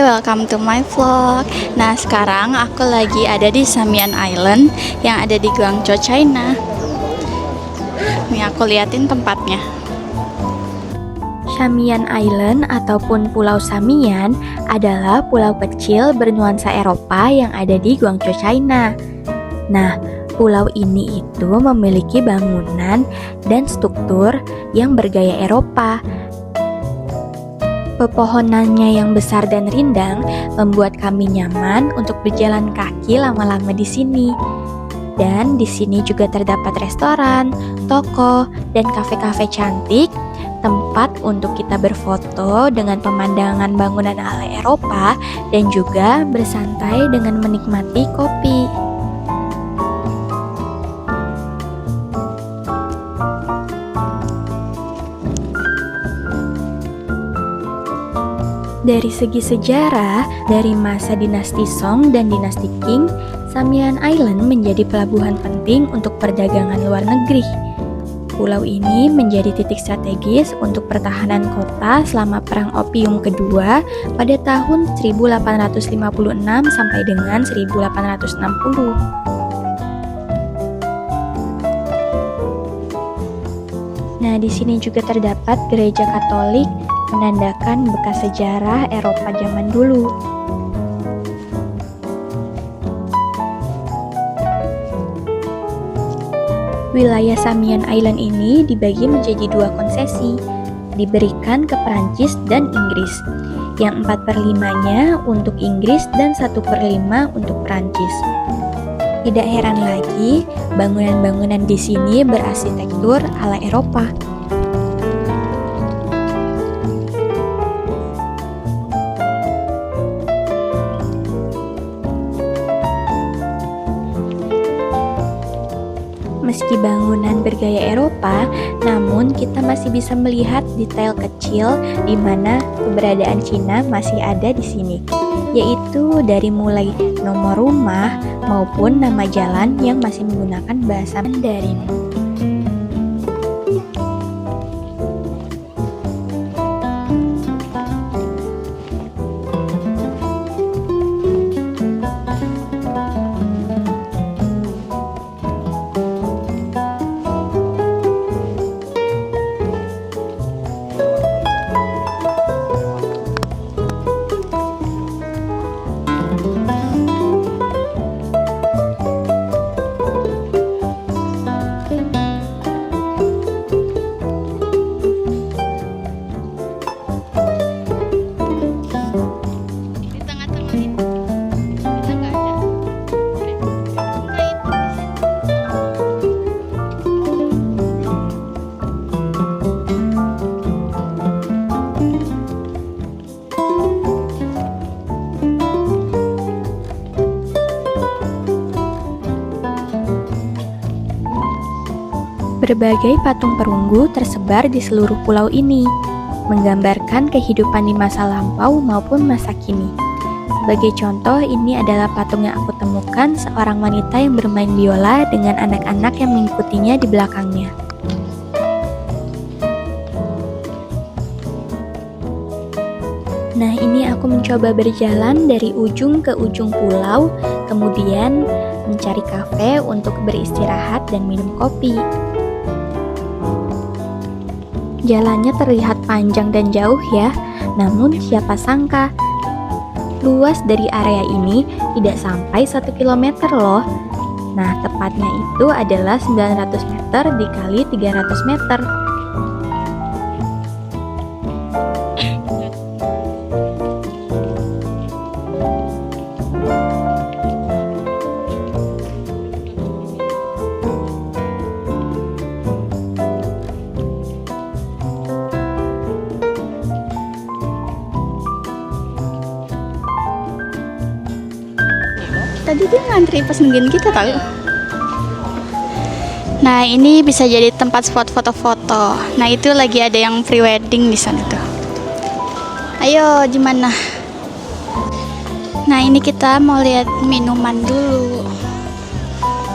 welcome to my vlog. Nah, sekarang aku lagi ada di Samian Island yang ada di Guangzhou, China. Nih aku liatin tempatnya. Samian Island ataupun Pulau Samian adalah pulau kecil bernuansa Eropa yang ada di Guangzhou, China. Nah, pulau ini itu memiliki bangunan dan struktur yang bergaya Eropa. Pepohonannya yang besar dan rindang membuat kami nyaman untuk berjalan kaki lama-lama di sini. Dan di sini juga terdapat restoran, toko, dan kafe-kafe cantik, tempat untuk kita berfoto dengan pemandangan bangunan ala Eropa dan juga bersantai dengan menikmati kopi. Dari segi sejarah, dari masa dinasti Song dan dinasti Qing, Samian Island menjadi pelabuhan penting untuk perdagangan luar negeri. Pulau ini menjadi titik strategis untuk pertahanan kota selama Perang Opium Kedua pada tahun 1856 sampai dengan 1860. Nah, di sini juga terdapat gereja Katolik menandakan bekas sejarah Eropa zaman dulu. Wilayah Samian Island ini dibagi menjadi dua konsesi, diberikan ke Perancis dan Inggris, yang 4/5-nya untuk Inggris dan 1/5 untuk Perancis. Tidak heran lagi, bangunan-bangunan di sini berarsitektur ala Eropa. Meski bangunan bergaya Eropa, namun kita masih bisa melihat detail kecil di mana keberadaan Cina masih ada di sini, yaitu dari mulai nomor rumah maupun nama jalan yang masih menggunakan bahasa Mandarin. Berbagai patung perunggu tersebar di seluruh pulau ini, menggambarkan kehidupan di masa lampau maupun masa kini. Sebagai contoh, ini adalah patung yang aku temukan seorang wanita yang bermain biola dengan anak-anak yang mengikutinya di belakangnya. Nah, ini aku mencoba berjalan dari ujung ke ujung pulau, kemudian mencari kafe untuk beristirahat dan minum kopi. Jalannya terlihat panjang dan jauh ya, namun siapa sangka luas dari area ini tidak sampai 1 km loh. Nah, tepatnya itu adalah 900 meter dikali 300 meter. Tadi dia ngantri pas nungguin kita tahu. Nah, ini bisa jadi tempat spot foto-foto. Nah, itu lagi ada yang pre-wedding di sana tuh. Ayo, gimana? Nah, ini kita mau lihat minuman dulu.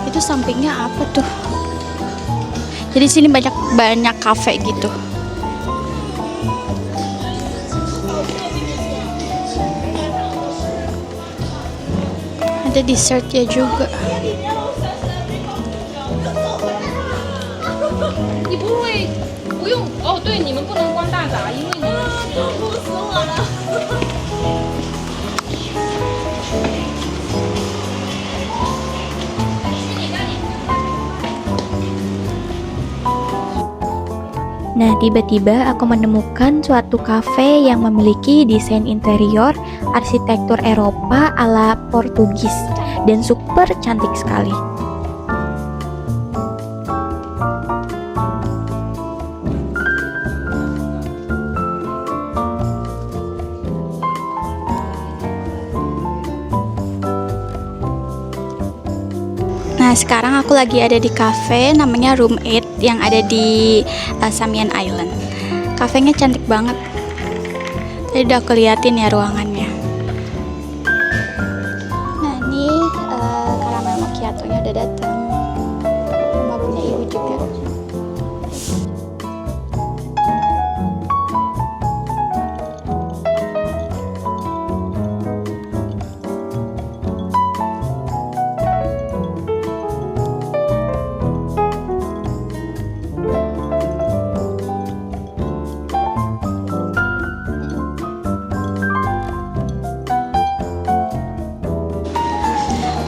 Itu sampingnya apa tuh? Jadi sini banyak kafe gitu. Ada dessertnya juga. 你不会不用哦？对，你们不能关大闸，因为你们痛苦死我了。Nah, tiba-tiba aku menemukan suatu kafe yang memiliki desain interior arsitektur Eropa ala Portugis dan super cantik sekali. Nah, sekarang aku lagi ada di cafe namanya Room 8 yang ada di Samian Island. Kafenya cantik banget. Tadi udah aku liatin ya ruangannya. Nah, ini caramel macchiato-nya udah datang. Sama punya ibu juga.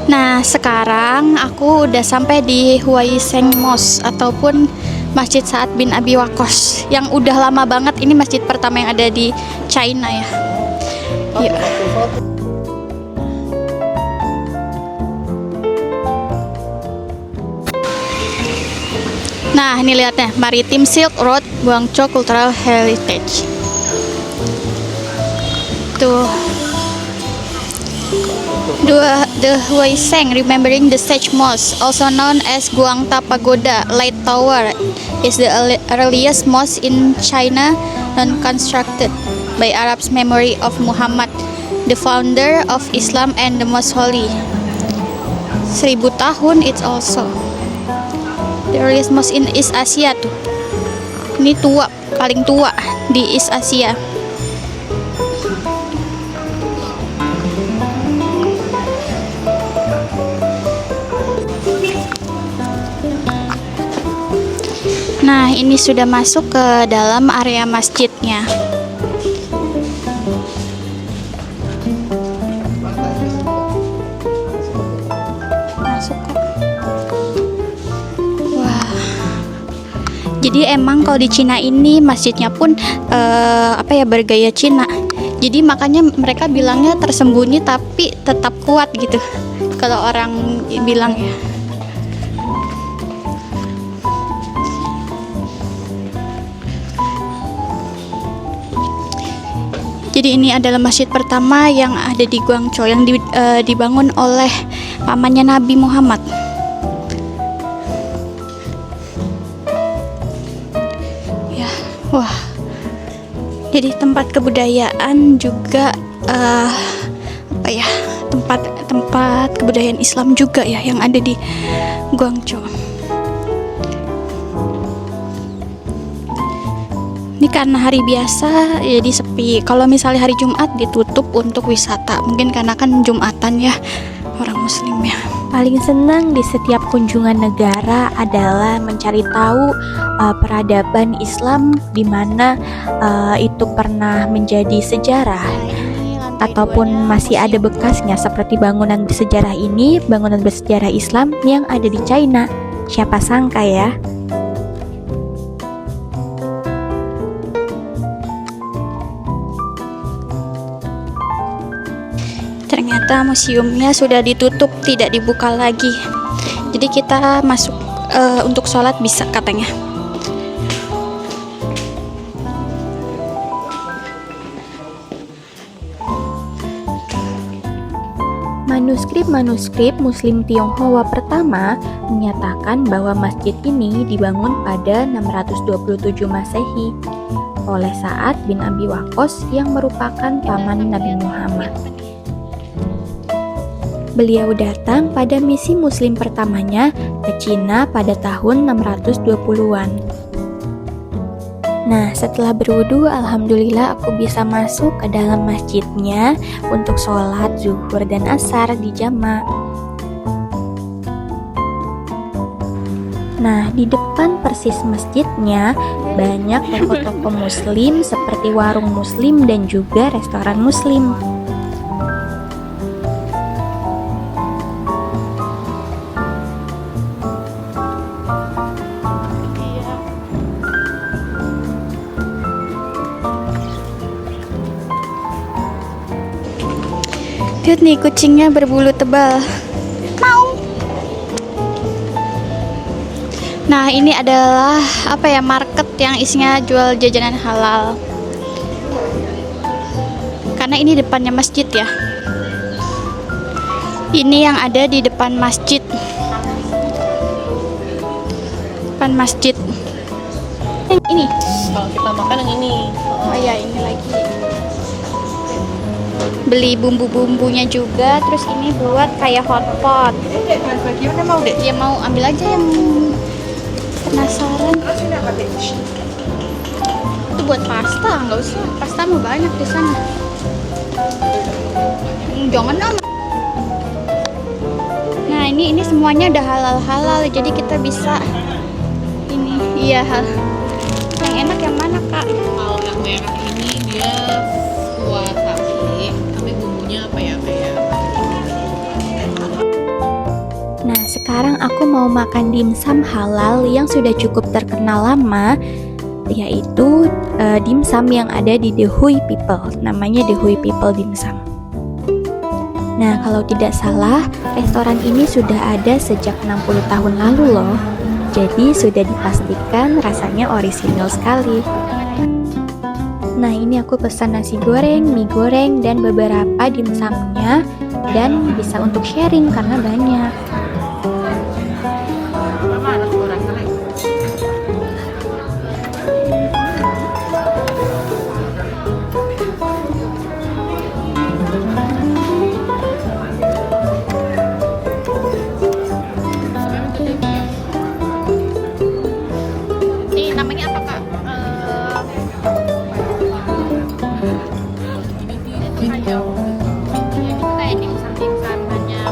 Nah, sekarang aku udah sampai di Huai Seng Mosque ataupun Masjid Sa'ad bin Abi Waqqas yang udah lama banget. Ini masjid pertama yang ada di China ya. Yuk. Nah, ini lihatnya, Maritim Silk Road Guangzhou Cultural Heritage. Tuh. The Huai Seng, remembering the Sage Mosque, also known as Guangta Pagoda Light Tower, is the earliest mosque in China non-constructed by Arabs' memory of Muhammad, the founder of Islam and the most holy. 1000 tahun it's also. The earliest mosque in East Asia tuh. Ini tua, paling tua di East Asia. Nah, ini sudah masuk ke dalam area masjidnya. Masuk kok. Wah. Jadi emang kalau di Cina ini masjidnya pun bergaya Cina. Jadi makanya mereka bilangnya tersembunyi tapi tetap kuat gitu. Kalau orang bilang ya. Jadi ini adalah masjid pertama yang ada di Guangzhou yang dibangun oleh pamannya Nabi Muhammad. Ya, wah. Jadi tempat kebudayaan juga tempat kebudayaan Islam juga ya yang ada di Guangzhou. Ini karena hari biasa jadi sepi. Kalau misalnya hari Jumat ditutup untuk wisata. Mungkin karena kan Jumatan ya orang Muslim ya. Paling senang di setiap kunjungan negara adalah mencari tahu peradaban Islam di mana itu pernah menjadi sejarah ataupun masih ada bekasnya seperti bangunan bersejarah ini, bangunan bersejarah Islam yang ada di China. Siapa sangka ya? Ternyata museumnya sudah ditutup, tidak dibuka lagi. Jadi kita masuk untuk sholat bisa katanya. Manuskrip Muslim Tionghoa pertama menyatakan bahwa masjid ini dibangun pada 627 Masehi oleh Sa'ad bin Abi Waqqas yang merupakan paman Nabi Muhammad. Beliau datang pada misi Muslim pertamanya ke Cina pada tahun 620-an. Nah, setelah berwudu, alhamdulillah aku bisa masuk ke dalam masjidnya untuk sholat zuhur dan asar di jama'. Nah, di depan persis masjidnya banyak toko-toko muslim seperti warung muslim dan juga restoran muslim. Lihat nih kucingnya berbulu tebal. Mau. Nah, ini adalah apa ya, market yang isinya jual jajanan halal. Karena ini depannya masjid ya. Ini yang ada di depan masjid. Depan masjid. Ini. Kalau kita makan yang ini. Oh iya, ini lagi. Beli bumbu-bumbunya juga, terus ini buat kayak hotpot. Dia mau ambil aja yang penasaran. Itu buat pasta, nggak usah. Pasta mau banyak di sana. Jangan dong. Nah, ini semuanya udah halal-halal, jadi kita bisa ini. Iya. Yang enak yang mana, Kak? Kalau yang merah ini dia kuah sapi, tapi bumbunya apa ya kayak. Nah, sekarang aku mau makan dimsum halal yang sudah cukup terkenal lama, yaitu dimsum yang ada di The Hui People. Namanya The Hui People Dimsum. Nah, kalau tidak salah, restoran ini sudah ada sejak 60 tahun lalu loh. Jadi sudah dipastikan rasanya orisinal sekali. Nah, ini aku pesan nasi goreng, mie goreng, dan beberapa dimsumnya. Dan bisa untuk sharing karena banyak. Ini namanya apa, Kak? Itu kayak dimsum-dimsum banyak.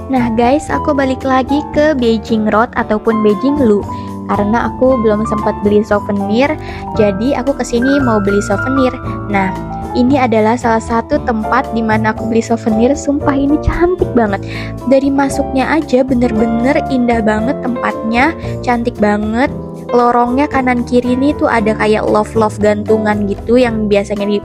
Nah guys, aku balik lagi ke Beijing Road ataupun Beijing Lu karena aku belum sempat beli souvenir, jadi aku kesini mau beli souvenir. Nah, ini adalah salah satu tempat di mana aku beli souvenir. Sumpah ini cantik banget. Dari masuknya aja bener-bener indah banget tempatnya, cantik banget. Lorongnya kanan kiri ini tuh ada kayak love gantungan gitu yang biasanya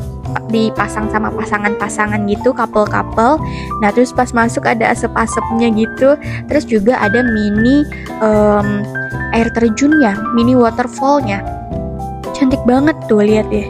dipasang sama pasangan-pasangan gitu, couple-couple. Nah, terus pas masuk ada asap-asapnya gitu. Terus juga ada mini air terjunnya, mini waterfallnya. Cantik banget tuh, lihat deh.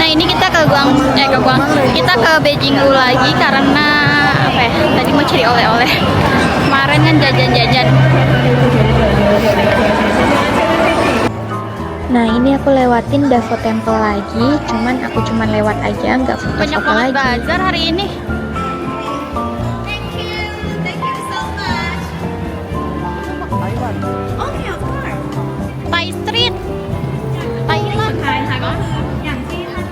Nah, ini kita ke kita ke Beijing dulu lagi karena apa ya? Tadi mau cari oleh-oleh. Kemarin kan jajan-jajan. Nah ini aku lewatin Dafo Temple lagi, cuman aku lewat aja, nggak Banyak foto-foto banget lagi. bazar hari ini. Thai Street, Thailand. อย่างที่ท่าน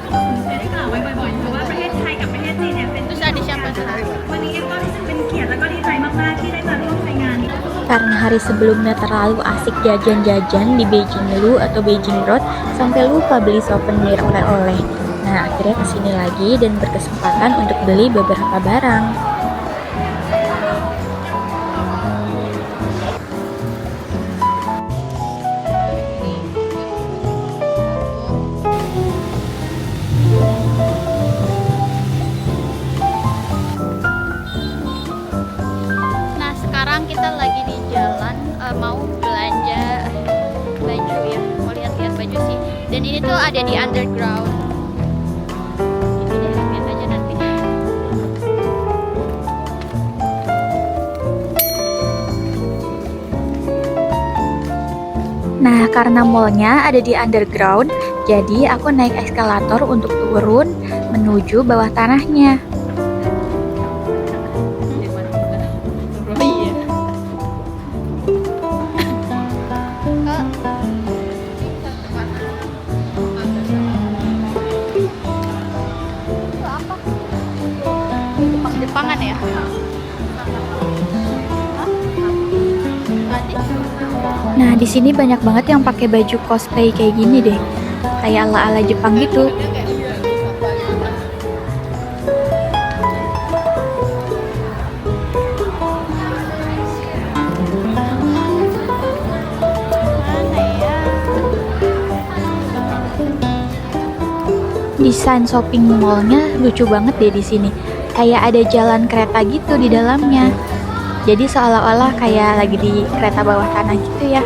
ได้กล่าวไว้บ่อยๆนะคะว่าประเทศไทยกับประเทศจีนเนี่ยเป็น Terus ada siapa tuh? วันนี้ก็รู้สึกเป็นเกียรติและก็ดีใจมากๆที่ได้มาร่วมในงานนี้ Karena hari sebelumnya terlalu asik jajan-jajan di Beijing Lu atau Beijing Road sampai lupa beli souvenir oleh-oleh. Nah akhirnya kesini lagi dan berkesempatan untuk beli beberapa barang. Nah sekarang kita lagi di jalan mau belanja baju ya, mau lihat-lihat baju sih. Dan ini tuh ada di underground. Ini deh, lihat aja nanti. Nah karena mallnya ada di underground, jadi aku naik eskalator untuk turun menuju bawah tanahnya. Jepang-Jepangan ya? Nah di sini banyak banget yang pakai baju cosplay kayak gini deh, kayak ala-ala Jepang gitu. Desain shopping mallnya lucu banget deh di sini. Kayak ada jalan kereta gitu di dalamnya. Jadi seolah-olah kayak lagi di kereta bawah tanah gitu ya.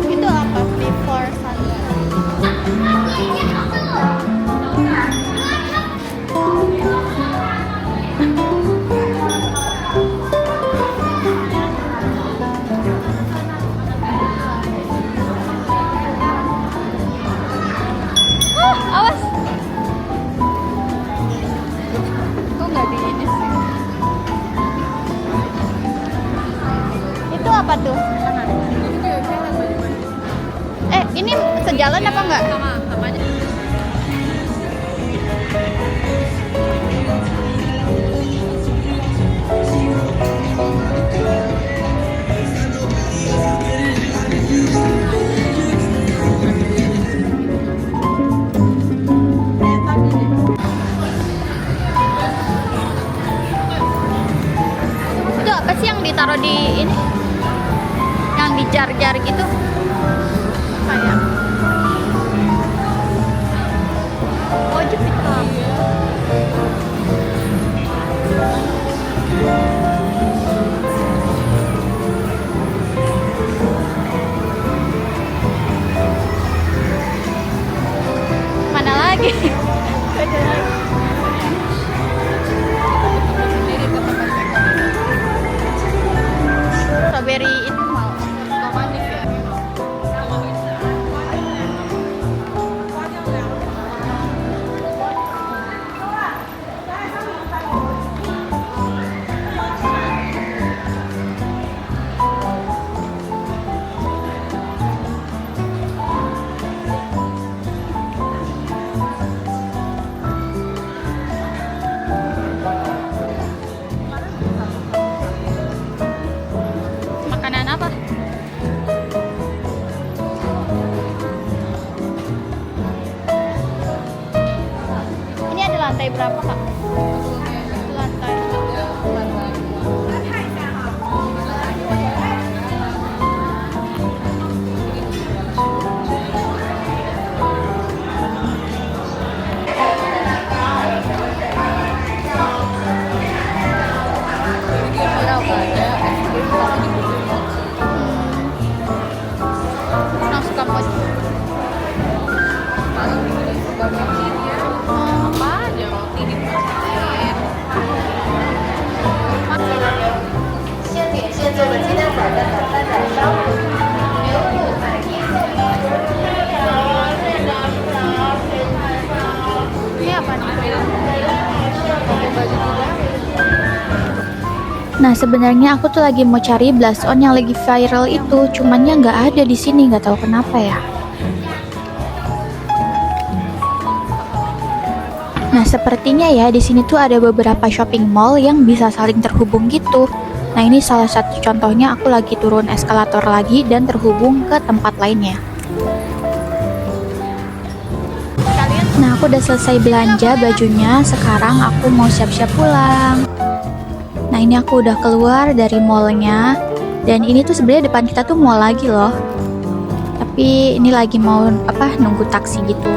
Itu apa? Before sunrise. Awas. Kok nggak di ini sih? Itu apa tuh? Ini sejalan apa enggak? Sama aja. Itu apa sih yang ditaruh di ini? Yang di jar-jar gitu? Kayak. Oh, jepit kamu. Mana lagi? Strawberry itu mau manis ya. Makanan apa? Ini ada lantai berapa, Kak? Lantai. Orang suka mod. Nah, sebenarnya aku tuh lagi mau cari blush on yang lagi viral itu, cumannya nggak ada di sini, nggak tahu kenapa ya. Nah, sepertinya ya di sini tuh ada beberapa shopping mall yang bisa saling terhubung gitu. Nah, ini salah satu contohnya, aku lagi turun eskalator lagi dan terhubung ke tempat lainnya. Nah, aku udah selesai belanja bajunya, sekarang aku mau siap-siap pulang. Nah, ini aku udah keluar dari mallnya, dan ini tuh sebenarnya depan kita tuh mall lagi loh. Tapi ini lagi mau nunggu taksi gitu.